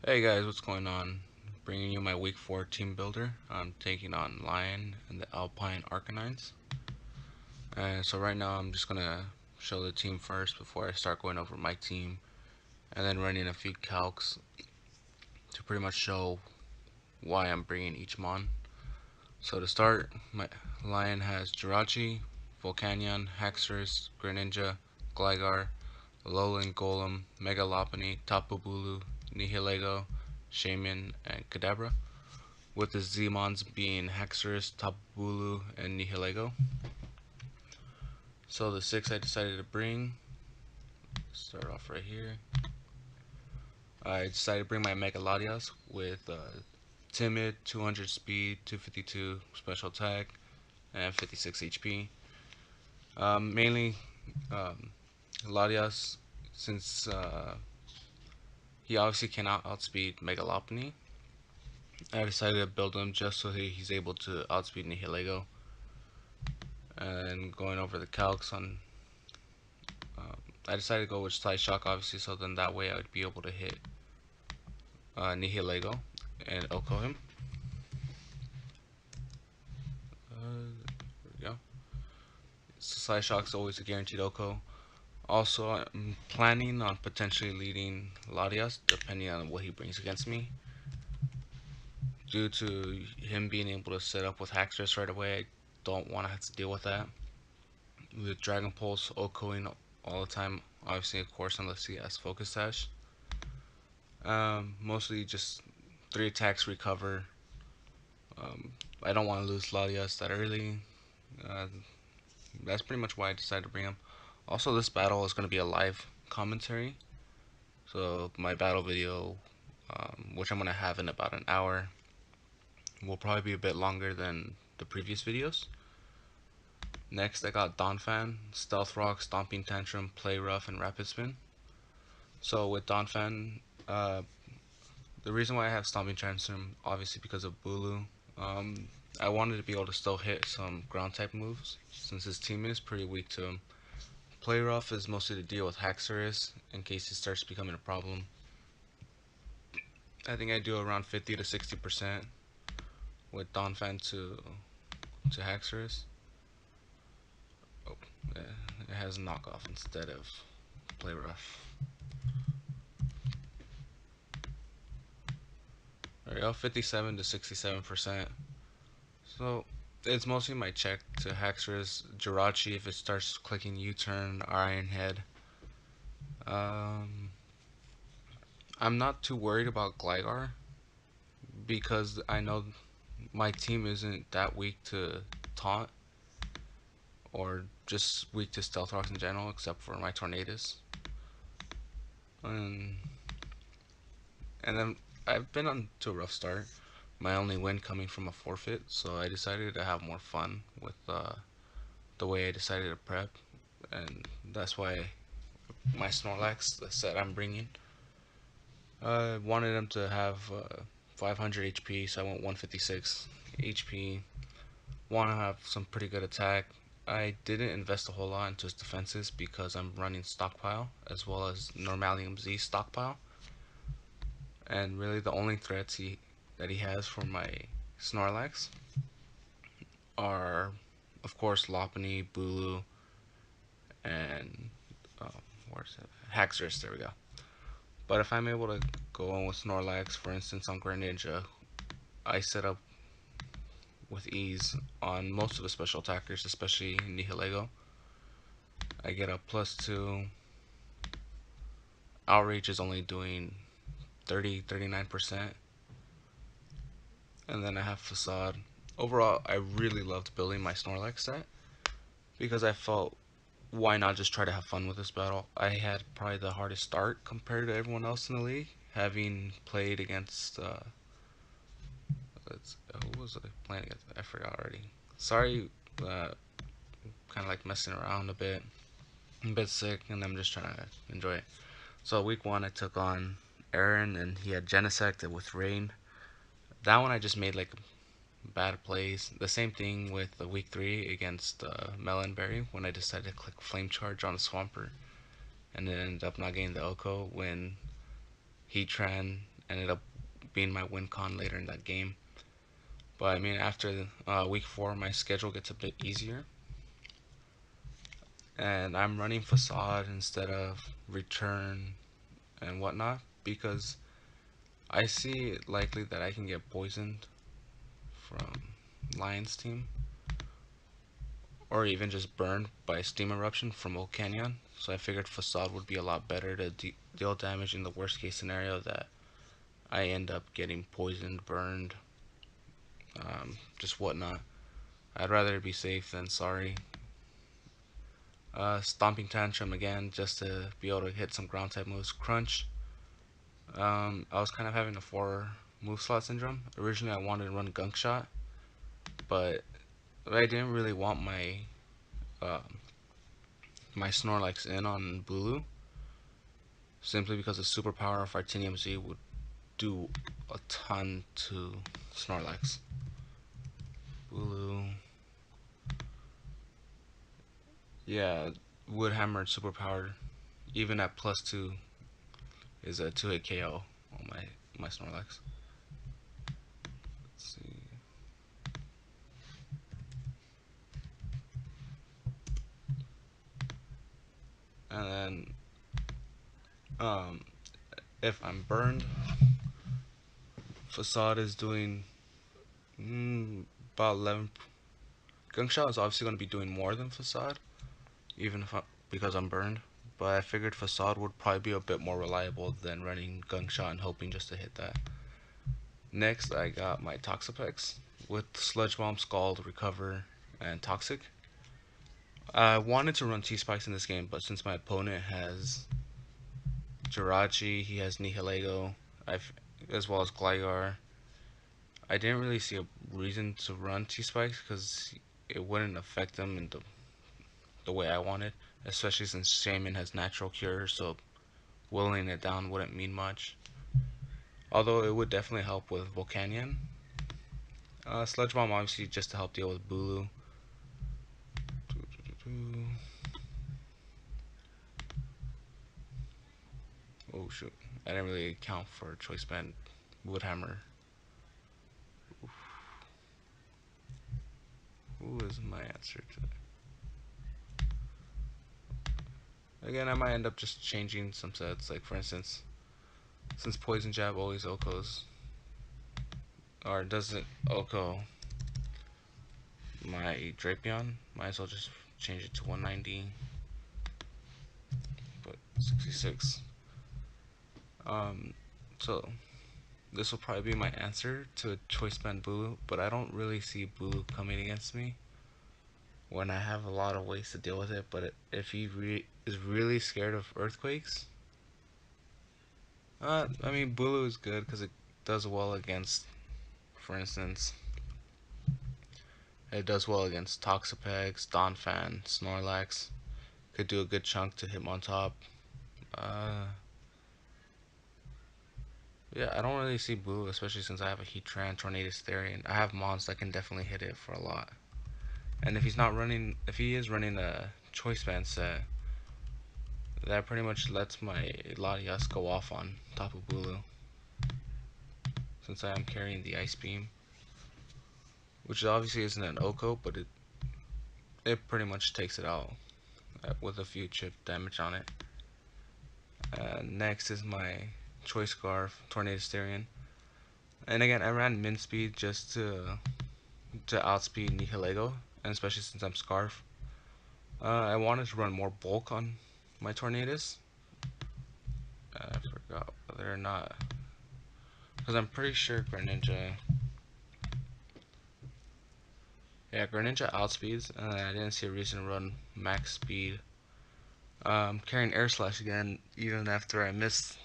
Hey guys, what's going on? Bringing you my week 4 team builder. I'm taking on Lion and the Alpine Arcanines. And so right now I'm just gonna show the team first before I start going over my team, and then running a few calcs to pretty much show why I'm bringing each mon. So to start, my Lion has Jirachi, Volcanion, Haxorus, Greninja, Gligar, Alolan Golem, Mega Lopunny, Tapu Bulu, Nihilego, Shaman, and Kadabra, with the Z-Mons being Haxorus, Tapu Bulu, and Nihilego. So the 6 I decided to bring, start off right here. I decided to bring my Mega Latias with Timid, 200 speed, 252 special attack, and 56 HP. Mainly Latias, since he obviously cannot outspeed Mega Lopunny. I decided to build him just so he's able to outspeed Nihilego. And going over the calcs on, I decided to go with Side Shock obviously, so then that way I would be able to hit Nihilego and Oko him. There we go. So Side Shock's always a guaranteed Oko. Also, I'm planning on potentially leading Latias depending on what he brings against me. Due to him being able to set up with Haxorus right away, I don't want to have to deal with that. With Dragon Pulse, Okoing all the time, obviously, of course, unless he has Focus Sash. Mostly just 3 attacks recover. I don't want to lose Latias that early. That's pretty much why I decided to bring him. Also, this battle is going to be a live commentary. So my battle video, which I'm going to have in about an hour, will probably be a bit longer than the previous videos. Next, I got Donphan, Stealth Rock, Stomping Tantrum, Play Rough, and Rapid Spin. So with Donphan, the reason why I have Stomping Tantrum, obviously because of Bulu. I wanted to be able to still hit some ground type moves, since his team is pretty weak to him. Play Rough is mostly to deal with Haxorus, in case it starts becoming a problem. I think I do around 50 to 60% with Donphan to Haxorus. Oh, yeah, it has knockoff instead of Play Rough. There we go, 57 to 67%. So it's mostly my check to Haxorus, Jirachi if it starts clicking U-turn, Iron Head. I'm not too worried about Gligar because I know my team isn't that weak to Taunt or just weak to Stealth Rocks in general, except for my Tornadus. And then I've been on to a rough start. My only win coming from a forfeit, so I decided to have more fun with the way I decided to prep, and that's why my Snorlax, the set I'm bringing, I wanted him to have 500 HP, so I went 156 HP. Want to have some pretty good attack. I didn't invest a whole lot into his defenses because I'm running Stockpile as well as Normalium Z Stockpile. And really the only threats that he has for my Snorlax are, of course, Lopunny, Bulu, and where's it? Haxorus. There we go. But if I'm able to go on with Snorlax, for instance, on Greninja, I set up with ease on most of the special attackers, especially Nihilego. I get a +2. Outrage is only doing 39%. And then I have Facade. Overall, I really loved building my Snorlax set because I felt, why not just try to have fun with this battle? I had probably the hardest start compared to everyone else in the league, having played against who was I playing against? I forgot already. Sorry, kind of like messing around a bit. I'm a bit sick, and I'm just trying to enjoy it. So week 1, I took on Aaron, and he had Genesect with Rain. That one I just made like bad plays. The same thing with the week 3 against Melonberry when I decided to click Flame Charge on a Swampert, and then ended up not getting the Oko when Heatran ended up being my win con later in that game. But I mean, after week 4, my schedule gets a bit easier, and I'm running facade instead of return and whatnot because I see it likely that I can get poisoned from Lions team, or even just burned by steam eruption from Volcanion. So I figured facade would be a lot better to deal damage in the worst case scenario that I end up getting poisoned, burned, just whatnot. I'd rather be safe than sorry. Stomping Tantrum again, just to be able to hit some ground type moves. Crunch. I was kind of having a 4 move slot syndrome. Originally, I wanted to run Gunk Shot, but I didn't really want uh, my Snorlax in on Bulu, simply because the superpower of Artinium Z would do a ton to Snorlax. Bulu. Yeah, Woodhammer superpowered, even at +2, is a 2-hit KO on my Snorlax. Let's see. And then, if I'm burned, Facade is doing about 11. Gunk is obviously going to be doing more than Facade, even if because I'm burned. But I figured Facade would probably be a bit more reliable than running Gunk Shot and hoping just to hit that. Next, I got my Toxapex with Sludge Bomb, Scald, Recover, and Toxic. I wanted to run T-Spikes in this game, but since my opponent has Jirachi, he has Nihilego, as well as Gligar, I didn't really see a reason to run T-Spikes because it wouldn't affect them in the way I wanted, especially since Shaman has Natural Cure, so willing it down wouldn't mean much. Although it would definitely help with Volcanion. Sludge Bomb obviously just to help deal with Bulu. Oh shoot, I didn't really account for Choice Band Woodhammer. Who is my answer to that? Again, I might end up just changing some sets. Like for instance, since Poison Jab always OHKOs, or doesn't OHKO my Drapion, might as well just change it to 190, but 66. So this will probably be my answer to Choice Band Bulu, but I don't really see Bulu coming against me when I have a lot of ways to deal with it. But if he is really scared of earthquakes, I mean Bulu is good because it does well against, for instance, it does well against Toxapex, Donphan, Snorlax. Could do a good chunk to hit him on top. Uh, yeah, I don't really see Bulu, especially since I have a Heatran, Tornadus Therian. I have Mons that can definitely hit it for a lot. And if he's not running, if he is running a Choice Band set, that pretty much lets my Latias go off on top of Bulu, since I am carrying the Ice Beam, which obviously isn't an OHKO, but it pretty much takes it out with a few chip damage on it. Next is my Choice Scarf, Tornadus Therian. And again, I ran min speed just to outspeed Nihilego, and especially since I'm Scarf. I wanted to run more bulk on my Tornadus. I forgot whether or not, because I'm pretty sure Greninja. Yeah, Greninja outspeeds, and I didn't see a reason to run max speed. Carrying Air Slash again, even after I missed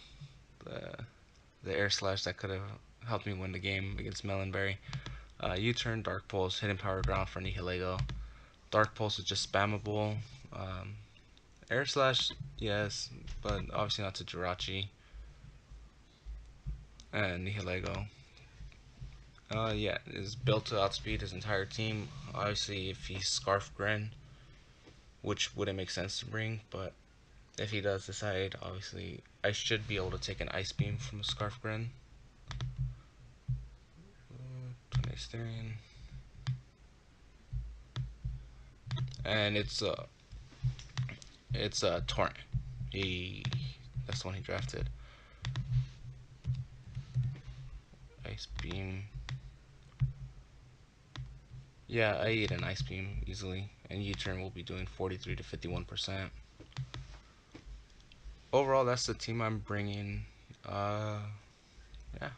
the Air Slash that could have helped me win the game against Melonberry. U-turn, Dark Pulse, Hidden Power Ground for Nihilego. Dark Pulse is just spammable. Air Slash, yes, but obviously not to Jirachi and Nihilego. Yeah, is built to outspeed his entire team. Obviously, if he's Scarf Gren, which wouldn't make sense to bring, but if he does decide, obviously, I should be able to take an Ice Beam from a Scarf Gren. Asterian. And it's a Torrent. That's the one he drafted. Ice Beam. Yeah, I eat an Ice Beam easily, and U-turn will be doing 43 to 51%. Overall, that's the team I'm bringing. Yeah.